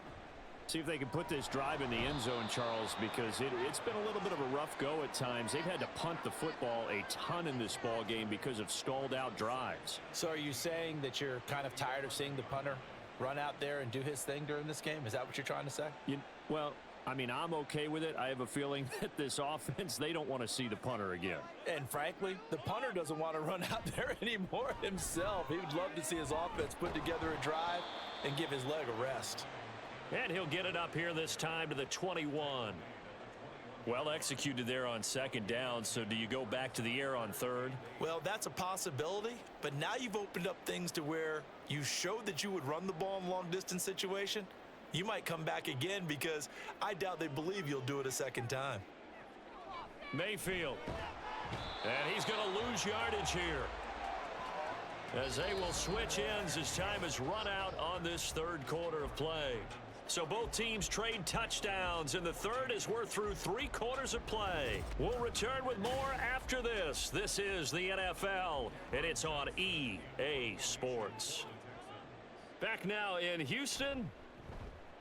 See if they can put this drive in the end zone, Charles, because it's been a little bit of a rough go at times. They've had to punt the football a ton in this ball game because of stalled out drives. So are you saying that you're kind of tired of seeing the punter run out there and do his thing during this game? Is that what you're trying to say? Well, I mean, I'm okay with it. I have a feeling that this offense, they don't want to see the punter again. And frankly, the punter doesn't want to run out there anymore himself. He would love to see his offense put together a drive and give his leg a rest. And he'll get it up here this time to the 21. Well executed there on 2nd down, so do you go back to the air on 3rd? Well, that's a possibility, but now you've opened up things to where you showed that you would run the ball in long-distance situation. You might come back again because I doubt they believe you'll do it a 2nd time. Mayfield. And he's going to lose yardage here, as they will switch ends as time is run out on this 3rd quarter of play. So both teams trade touchdowns in the 3rd as we're through 3 quarters of play. We'll return with more after this. This is the NFL, and it's on EA Sports. Back now in Houston.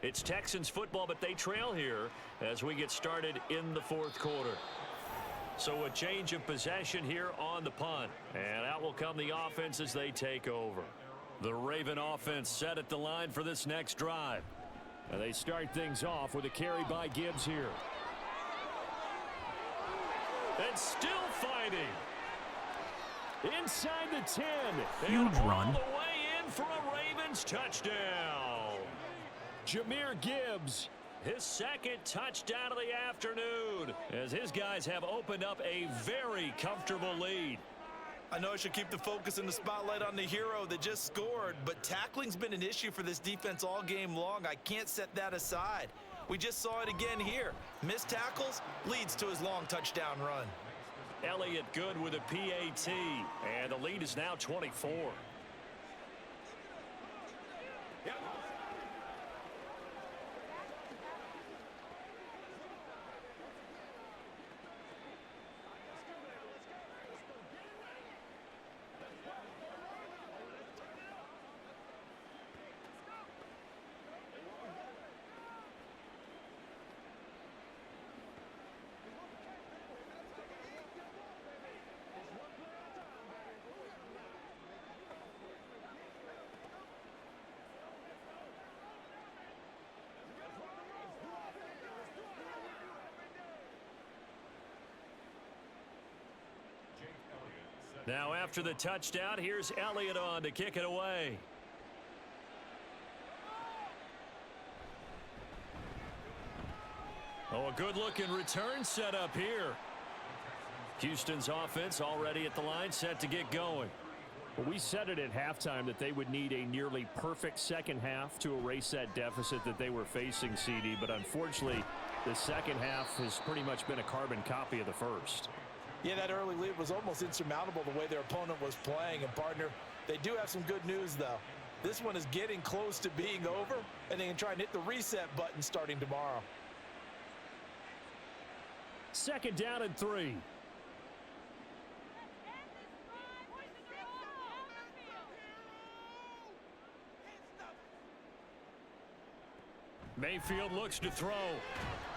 It's Texans football, but they trail here as we get started in the 4th quarter. So a change of possession here on the punt. And out will come the offense as they take over. The Raven offense set at the line for this next drive. And they start things off with a carry by Gibbs here. And still fighting. Inside the 10. Huge run. All the way in for a Ravens touchdown. Jahmyr Gibbs, his 2nd touchdown of the afternoon, as his guys have opened up a very comfortable lead. I know I should keep the focus and the spotlight on the hero that just scored, but tackling's been an issue for this defense all game long. I can't set that aside. We just saw it again here. Missed tackles leads to his long touchdown run. Elliott good with a PAT, and the lead is now 24. Now after the touchdown, here's Elliott on to kick it away. Oh, a good-looking return set up here. Houston's offense already at the line, set to get going. Well, we said it at halftime that they would need a nearly perfect second half to erase that deficit that they were facing, CD. But unfortunately, the second half has pretty much been a carbon copy of the first. Yeah, that early lead was almost insurmountable the way their opponent was playing. And, partner, they do have some good news, though. This one is getting close to being over, and they can try and hit the reset button starting tomorrow. Second down and 3. Mayfield looks to throw.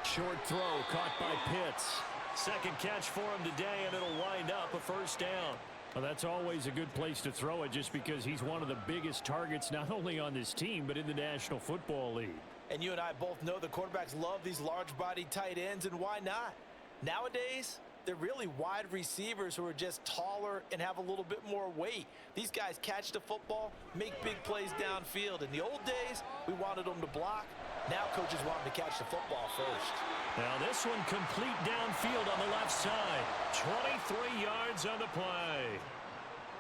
Short throw caught by Pitts. Second catch for him today, and it'll wind up a first down. Well, that's always a good place to throw it just because he's one of the biggest targets not only on this team but in the National Football League. And you and I both know the quarterbacks love these large-bodied tight ends, and why not? Nowadays, they're really wide receivers who are just taller and have a little bit more weight. These guys catch the football, make big plays downfield. In the old days, we wanted them to block. Now coaches want them to catch the football first. Now this one complete downfield on the left side. 23 yards on the play.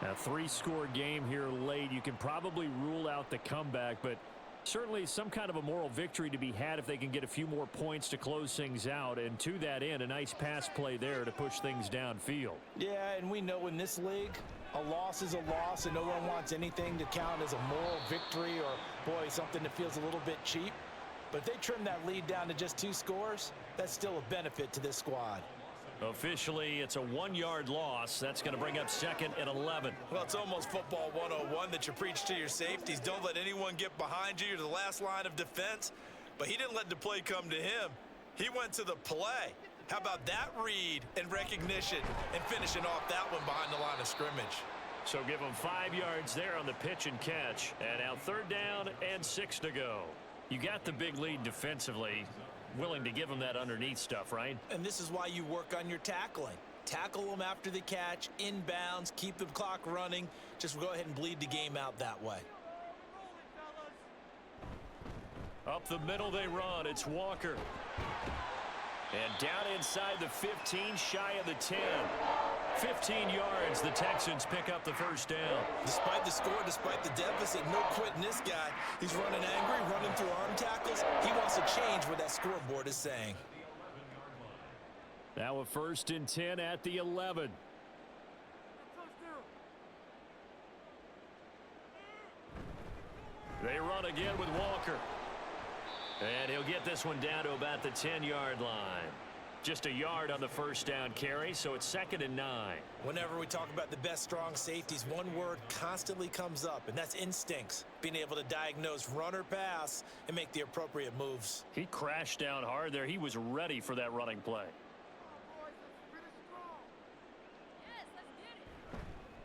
A 3-score game here late. You can probably rule out the comeback, but certainly some kind of a moral victory to be had if they can get a few more points to close things out. And to that end, a nice pass play there to push things downfield. Yeah, and we know in this league, a loss is a loss, and no one wants anything to count as a moral victory or, boy, something that feels a little bit cheap. But if they trim that lead down to just 2 scores, that's still a benefit to this squad. Officially, it's a 1-yard loss. That's going to bring up second and 11. Well, it's almost football 101 that you preach to your safeties. Don't let anyone get behind you. You're the last line of defense. But he didn't let the play come to him. He went to the play. How about that read and recognition and finishing off that one behind the line of scrimmage? So give him 5 yards there on the pitch and catch. And now third down and 6 to go. You got the big lead defensively. Willing to give them that underneath stuff, right? And this is why you work on your tackling. Tackle them after the catch, inbounds, keep the clock running. Just go ahead and bleed the game out that way. Up the middle they run. It's Walker. And down inside the 15, shy of the 10. 15 yards, the Texans pick up the first down. Despite the score, despite the deficit, no quitting this guy. He's running angry, running through arm tackles. He wants to change what that scoreboard is saying. Now a 1st and 10 at the 11. They run again with Walker. And he'll get this one down to about the 10-yard line. Just a yard on the first down carry, so it's 2nd and 9. Whenever we talk about the best strong safeties, one word constantly comes up, and that's instincts. Being able to diagnose run or pass and make the appropriate moves. He crashed down hard there. He was ready for that running play.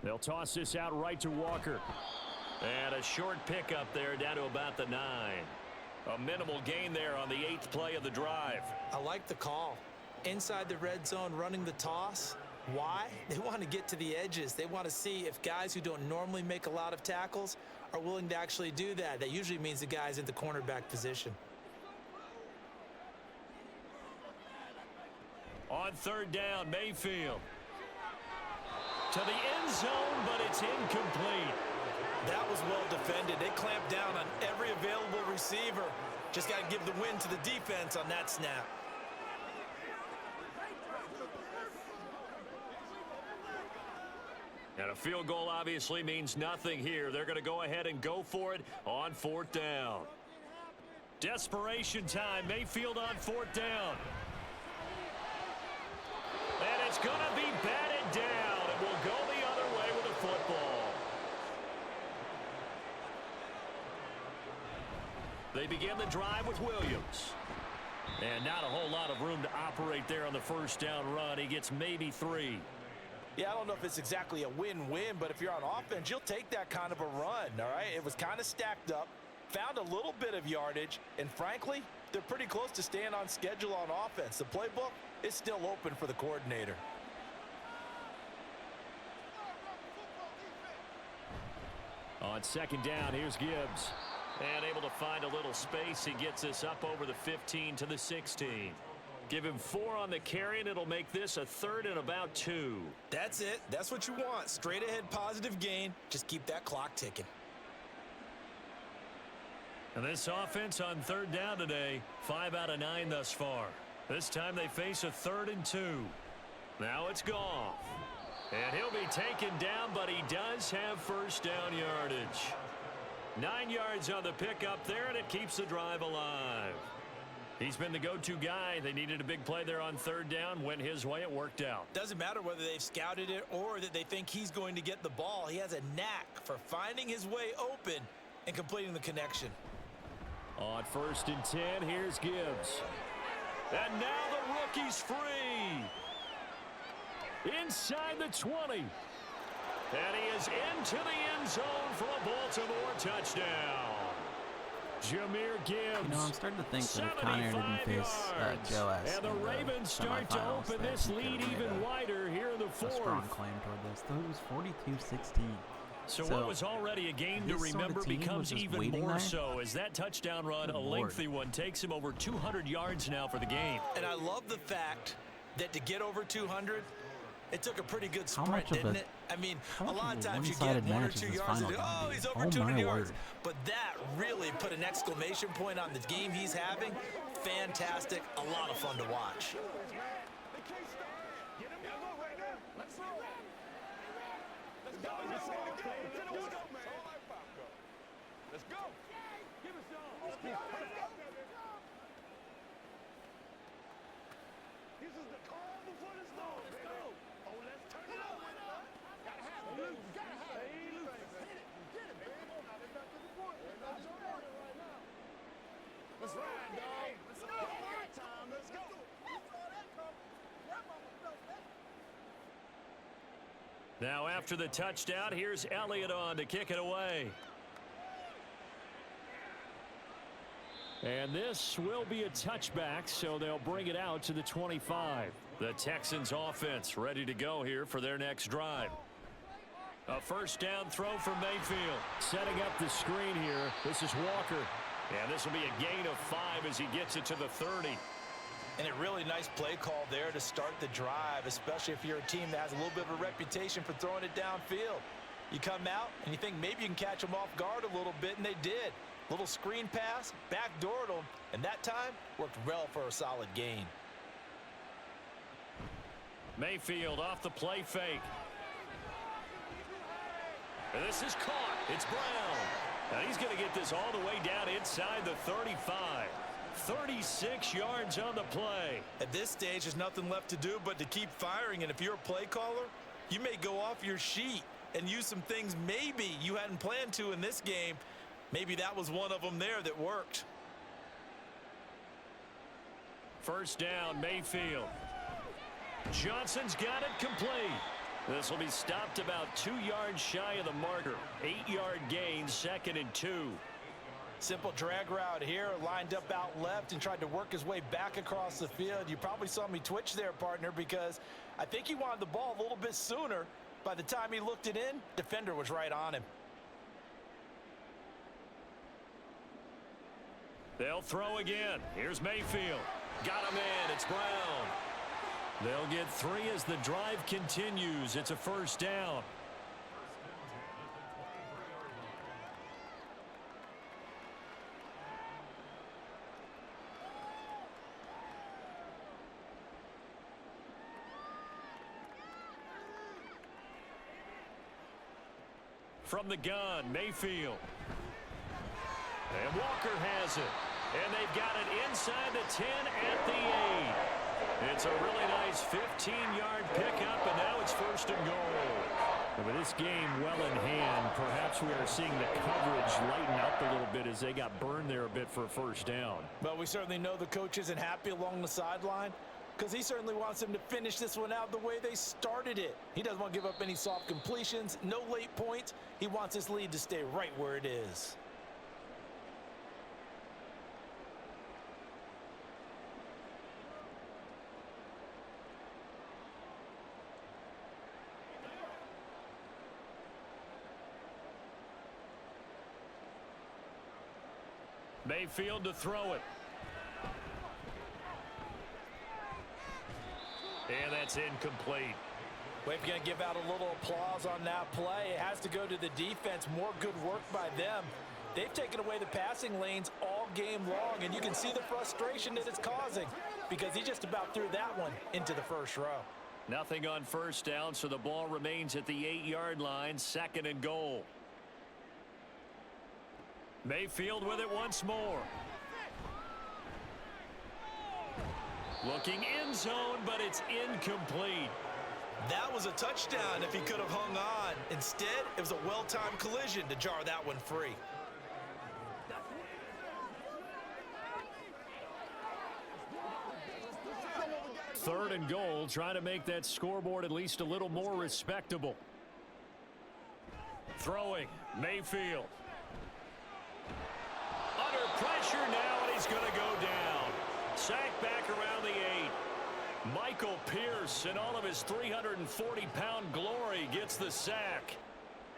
They'll toss this out right to Walker. And a short pickup there down to about the 9. A minimal gain there on the 8th play of the drive. I like the call. Inside the red zone running the toss. Why? They want to get to the edges. They want to see if guys who don't normally make a lot of tackles are willing to actually do that. That usually means the guy's in the cornerback position. On third down, Mayfield. To the end zone, but it's incomplete. That was well defended. They clamped down on every available receiver. Just got to give the win to the defense on that snap. And a field goal obviously means nothing here. They're going to go ahead and go for it on 4th down. Desperation time. Mayfield on 4th down. And it's going to be batted down. It will go the other way with the football. They begin the drive with Williams. And not a whole lot of room to operate there on the first down run. He gets maybe 3. Yeah, I don't know if it's exactly a win-win, but if you're on offense, you'll take that kind of a run, all right? It was kind of stacked up, found a little bit of yardage, and frankly, they're pretty close to staying on schedule on offense. The playbook is still open for the coordinator. On second down, here's Gibbs. And able to find a little space. He gets this up over the 15 to the 16. Give him 4 on the carry, and it'll make this a 3rd and about 2. That's it. That's what you want. Straight ahead positive gain. Just keep that clock ticking. And this offense on 3rd down today, 5 out of 9 thus far. This time they face a 3rd and 2. Now it's Goff. And he'll be taken down, but he does have first down yardage. 9 yards on the pickup there, and it keeps the drive alive. He's been the go-to guy. They needed a big play there on 3rd down. Went his way. It worked out. Doesn't matter whether they've scouted it or that they think he's going to get the ball. He has a knack for finding his way open and completing the connection. On 1st and 10, here's Gibbs. And now the rookie's free. Inside the 20. And he is into the end zone for a Baltimore touchdown. Jameer Gibbs. You know, I'm starting to think that if Conair didn't face Joe S. And the Ravens start to open this lead even wider here in the 4th. A strong claim toward this. Though it was 42-16. So what was already a game to remember becomes even more so as that touchdown run, a lengthy one, takes him over 200 yards now for the game. And I love the fact that to get over 200, it took a pretty good sprint, didn't it? I mean, a lot of times you get 1 or 2 yards and oh, he's over 200 yards. But that really put an exclamation point on the game he's having. Fantastic. A lot of fun to watch. Let's go. Give us y'all. Let's go. This is the calm before the storm. Let's go. Oh, let's turn it up. Gotta have it. Loose. Gotta have it. Stay loose. Hit it. Get it, man. Come on now. They're back to the point. They're back to the point right now. Let's ride, dog. Let's go. One time. Let's go. Now after the touchdown, here's Elliott on to kick it away. And this will be a touchback, so they'll bring it out to the 25. The Texans offense ready to go here for their next drive. A first down throw for Mayfield. Setting up the screen here. This is Walker. And this will be a gain of 5 as he gets it to the 30. And a really nice play call there to start the drive, especially if you're a team that has a little bit of a reputation for throwing it downfield. You come out and you think maybe you can catch them off guard a little bit, and they did. Little screen pass, backdoored them, and that time worked well for a solid gain. Mayfield off the play fake. And this is caught. It's Brown. Now he's going to get this all the way down inside the 35. 36 yards on the play. At this stage, there's nothing left to do but to keep firing, and if you're a play caller, you may go off your sheet and use some things maybe you hadn't planned to in this game. Maybe that was one of them there that worked. First down, Mayfield. Johnson's got it complete. This will be stopped about 2 yards shy of the marker. 8-yard gain, 2nd and 2. Simple drag route here, lined up out left and tried to work his way back across the field. You probably saw me twitch there, partner, because I think he wanted the ball a little bit sooner. By the time he looked it in, defender was right on him. They'll throw again. Here's Mayfield. Got him in. It's Brown. They'll get 3 as the drive continues. It's a first down. From the gun, Mayfield. And Walker has it. And they've got it inside the 10 at the 8. It's a really nice 15-yard pickup, and now it's 1st and goal. And with this game well in hand, perhaps we are seeing the coverage lighten up a little bit as they got burned there a bit for a first down. But we certainly know the coach isn't happy along the sideline because he certainly wants them to finish this one out the way they started it. He doesn't want to give up any soft completions, no late points. He wants his lead to stay right where it is. Mayfield to throw it. And that's incomplete. Well, if you're going to give out a little applause on that play, it has to go to the defense. More good work by them. They've taken away the passing lanes all game long, and you can see the frustration that it's causing because he just about threw that one into the first row. Nothing on first down, so the ball remains at the 8-yard line, 2nd and goal. Mayfield with it once more. Looking end zone, but it's incomplete. That was a touchdown if he could have hung on. Instead, it was a well-timed collision to jar that one free. Third and goal, trying to make that scoreboard at least a little more respectable. Throwing, Mayfield. Under pressure now, and he's going to go down. Sack back around the 8. Michael Pierce, in all of his 340-pound glory, gets the sack.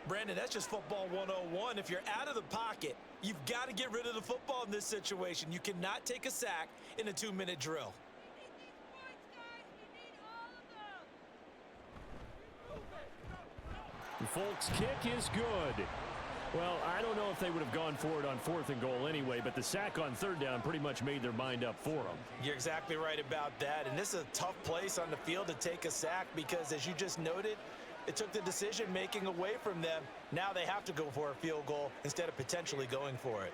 Brandon, that's just football 101. If you're out of the pocket, you've got to get rid of the football in this situation. You cannot take a sack in a 2-minute drill. Folks' kick is good. Well, I don't know if they would have gone for it on 4th and goal anyway, but the sack on 3rd down pretty much made their mind up for them. You're exactly right about that, and this is a tough place on the field to take a sack because, as you just noted, it took the decision-making away from them. Now they have to go for a field goal instead of potentially going for it.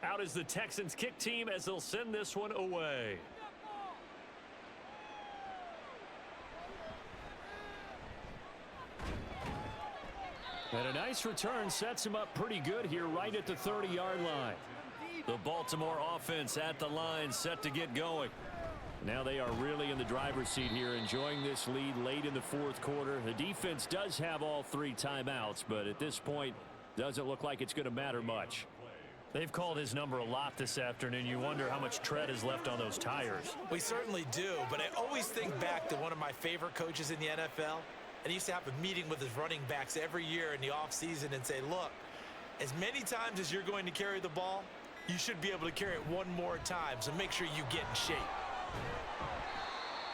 Out is the Texans kick team as they'll send this one away. And a nice return sets him up pretty good here right at the 30-yard line. The Baltimore offense at the line set to get going. Now they are really in the driver's seat here, enjoying this lead late in the 4th quarter. The defense does have all 3 timeouts, but at this point doesn't look like it's going to matter much. They've called his number a lot this afternoon. You wonder how much tread is left on those tires. We certainly do, but I always think back to one of my favorite coaches in the NFL. And he used to have a meeting with his running backs every year in the offseason and say, look, as many times as you're going to carry the ball, you should be able to carry it one more time, so make sure you get in shape.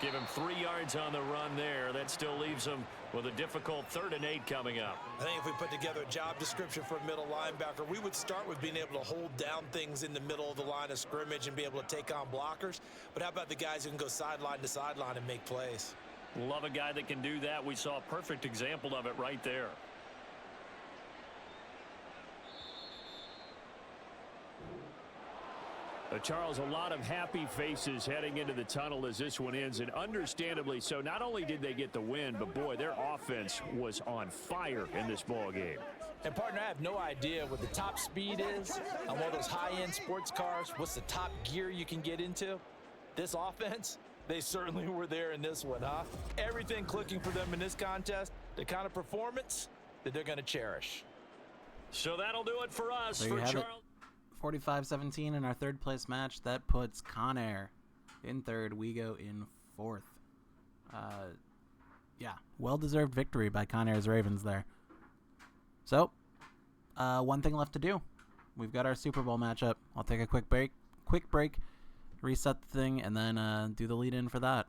Give him 3 yards on the run there. That still leaves him with a difficult 3rd and 8 coming up. I think if we put together a job description for a middle linebacker, we would start with being able to hold down things in the middle of the line of scrimmage and be able to take on blockers. But how about the guys who can go sideline to sideline and make plays? Love a guy that can do that. We saw a perfect example of it right there. Charles, a lot of happy faces heading into the tunnel as this one ends, and understandably so. Not only did they get the win, but boy, their offense was on fire in this ball game. And partner, I have no idea what the top speed is on one of those high-end sports cars. What's the top gear you can get into? This offense, they certainly were there in this one, huh? Everything clicking for them in this contest, the kind of performance that they're going to cherish. So that'll do it for us. There For you have Charles. it. 45-17 in our 3rd place match. That puts Conair in 3rd, Wego in 4th. Yeah, well-deserved victory by Conair's Ravens there. So, one thing left to do. We've got our Super Bowl matchup. I'll take a quick break, reset the thing, and then do the lead-in for that.